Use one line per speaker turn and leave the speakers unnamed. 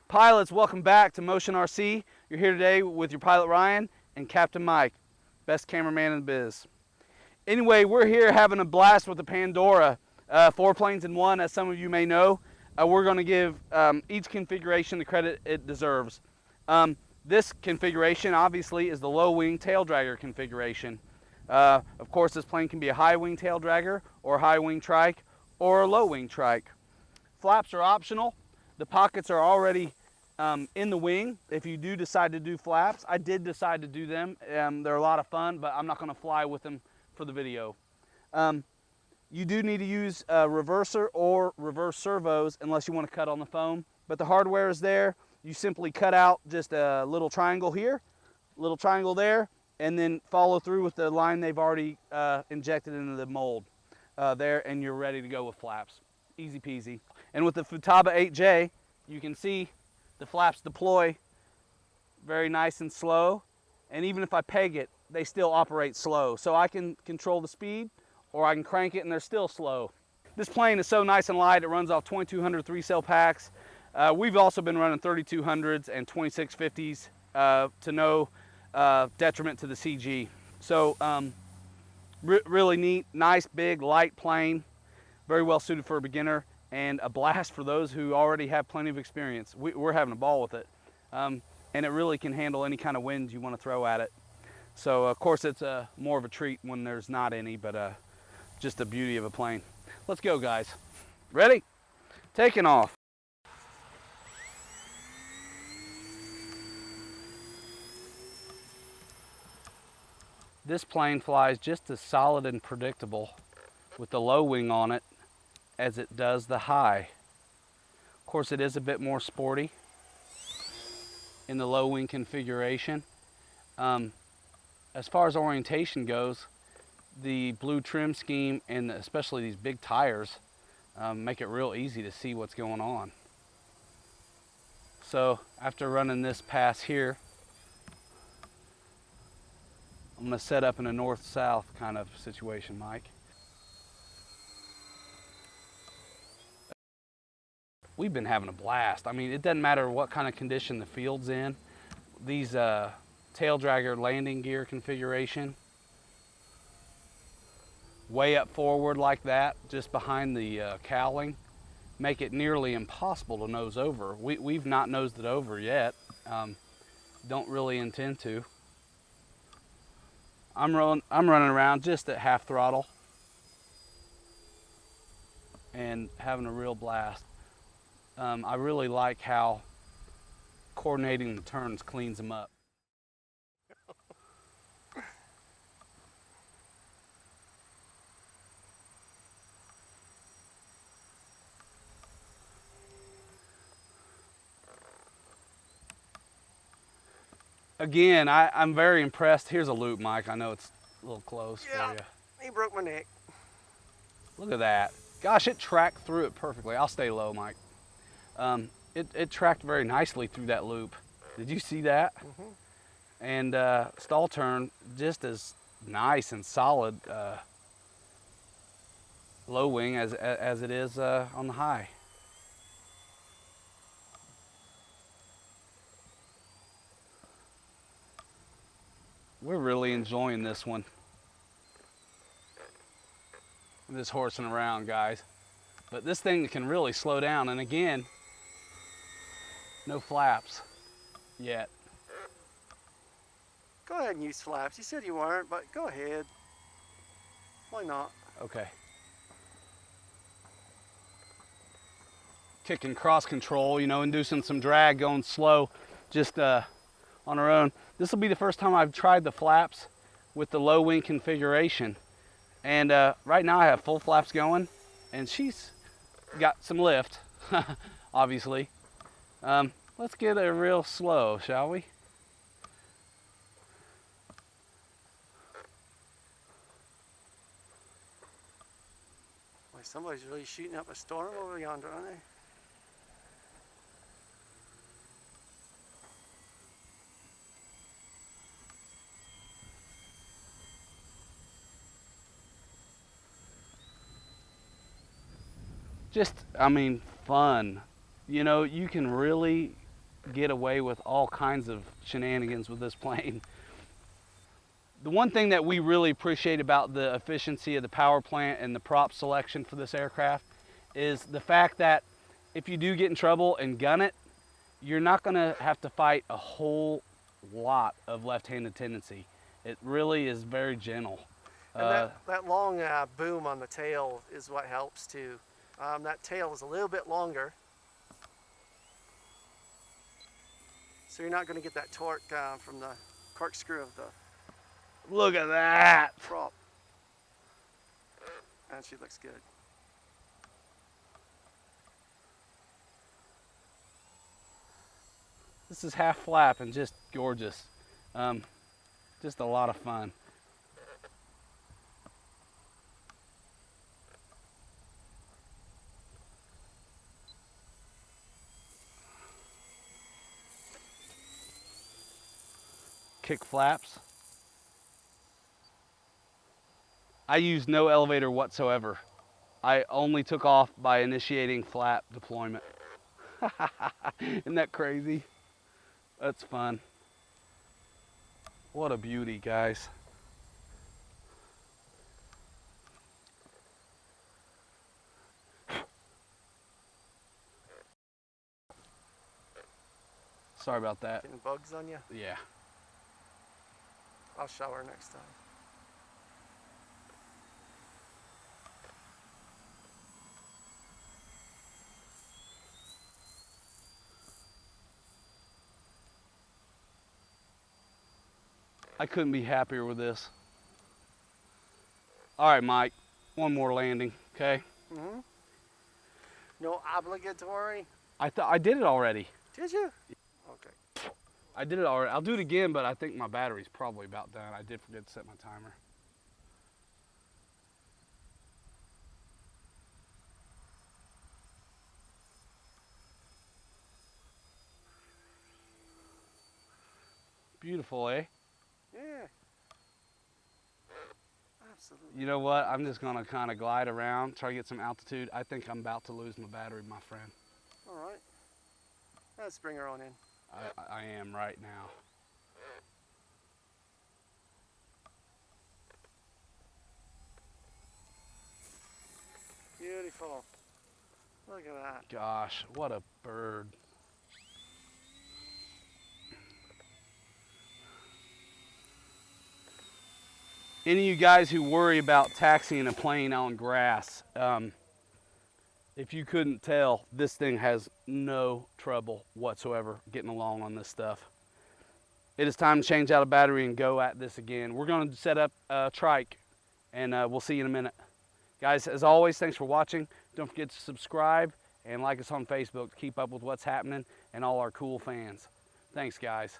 Pilots, welcome back to Motion RC. You're here today with your pilot Ryan and Captain Mike, best cameraman in the biz. Anyway, we're here having a blast with the Pandora, 4 planes in one, as some of you may know. We're going to give each configuration the credit it deserves. This configuration obviously is the low wing Taildragger configuration. Of course, this plane can be a high wing Taildragger or a high wing trike or a low wing trike. Flaps are optional. The pockets are already in the wing. If you do decide to do flaps, I did decide to do them. They're a lot of fun, but I'm not going to fly with them for the video. You do need to use a reverser or reverse servos unless you want to cut on the foam, but the hardware is there. You simply cut out just a little triangle here, little triangle there, and then follow through with the line they've already injected into the mold there, and you're ready to go with flaps. Easy peasy. And with the Futaba 8J, you can see the flaps deploy very nice and slow, and even if I peg it, they still operate slow. So I can control the speed, or I can crank it and they're still slow. This plane is so nice and light, it runs off 2200 3-cell packs. We've also been running 3200s and 2650s to no detriment to the CG. So really neat, nice, big, light plane, very well suited for a beginner, and a blast for those who already have plenty of experience. We're having a ball with it. And it really can handle any kind of wind you want to throw at it. So of course it's more of a treat when there's not any, but just the beauty of a plane. Let's go, guys. Ready? Taking off. This plane flies just as solid and predictable with the low wing on it as it does the high. Of course, it is a bit more sporty in the low wing configuration. As far as orientation goes, the blue trim scheme and especially these big tires make it real easy to see what's going on. So after running this pass here, I'm going to set up in a north-south kind of situation, Mike. We've been having a blast. I mean, it doesn't matter what kind of condition the field's in. These Taildragger landing gear configuration, way up forward like that, just behind the cowling, make it nearly impossible to nose over. We've not nosed it over yet. Don't really intend to. I'm running around just at half throttle and having a real blast. I really like how coordinating the turns cleans them up. Again, I'm very impressed. Here's a loop, Mike. I know it's a little close for you.
He broke my neck.
Look at that. Gosh, it tracked through it perfectly. I'll stay low, Mike. It tracked very nicely through that loop. Did you see that?
Mm-hmm.
And stall turn just as nice and solid low wing as it is on the high. We're really enjoying this one. This horsing around, guys. But this thing can really slow down, and again, no flaps yet.
Go ahead and use flaps. You said you weren't, but go ahead. Why not?
Okay. Kicking cross control, you know, inducing some drag, going slow, just on our own. This will be the first time I've tried the flaps with the low wing configuration. And right now I have full flaps going, and she's got some lift, obviously. Let's get it real slow, shall we?
Boy, somebody's really shooting up a storm over yonder, aren't they?
Just, I mean, fun. You know, you can really get away with all kinds of shenanigans with this plane. The one thing that we really appreciate about the efficiency of the power plant and the prop selection for this aircraft is the fact that if you do get in trouble and gun it, you're not gonna have to fight a whole lot of left-handed tendency. It really is very gentle.
And that long boom on the tail is what helps too. That tail is a little bit longer, so you're not going to get that torque from the corkscrew of the
Look at that.
prop. And she looks good.
This is half flap and just gorgeous. Just a lot of fun. Kick flaps. I used no elevator whatsoever. I only took off by initiating flap deployment. Isn't that crazy? That's fun. What a beauty, guys. Sorry about that.
Getting bugs on you?
Yeah.
I'll shower next time.
I couldn't be happier with this. All right, Mike, one more landing, okay?
Mm-hmm. No obligatory?
I did it already.
Did you? Okay.
I did it already. I'll do it again, but I think my battery's probably about done. I did forget to set my timer. Beautiful, eh?
Yeah. Absolutely.
You know what? I'm just gonna kind of glide around, try to get some altitude. I think I'm about to lose my battery, my friend.
All right. Let's bring her on in.
I am right now.
Beautiful. Look at that.
Gosh, what a bird. Any of you guys who worry about taxiing a plane on grass, if you couldn't tell, this thing has no trouble whatsoever getting along on this stuff. It is time to change out a battery and go at this again. We're going to set up a trike, and we'll see you in a minute. Guys, as always, thanks for watching. Don't forget to subscribe and like us on Facebook to keep up with what's happening and all our cool fans. Thanks, guys.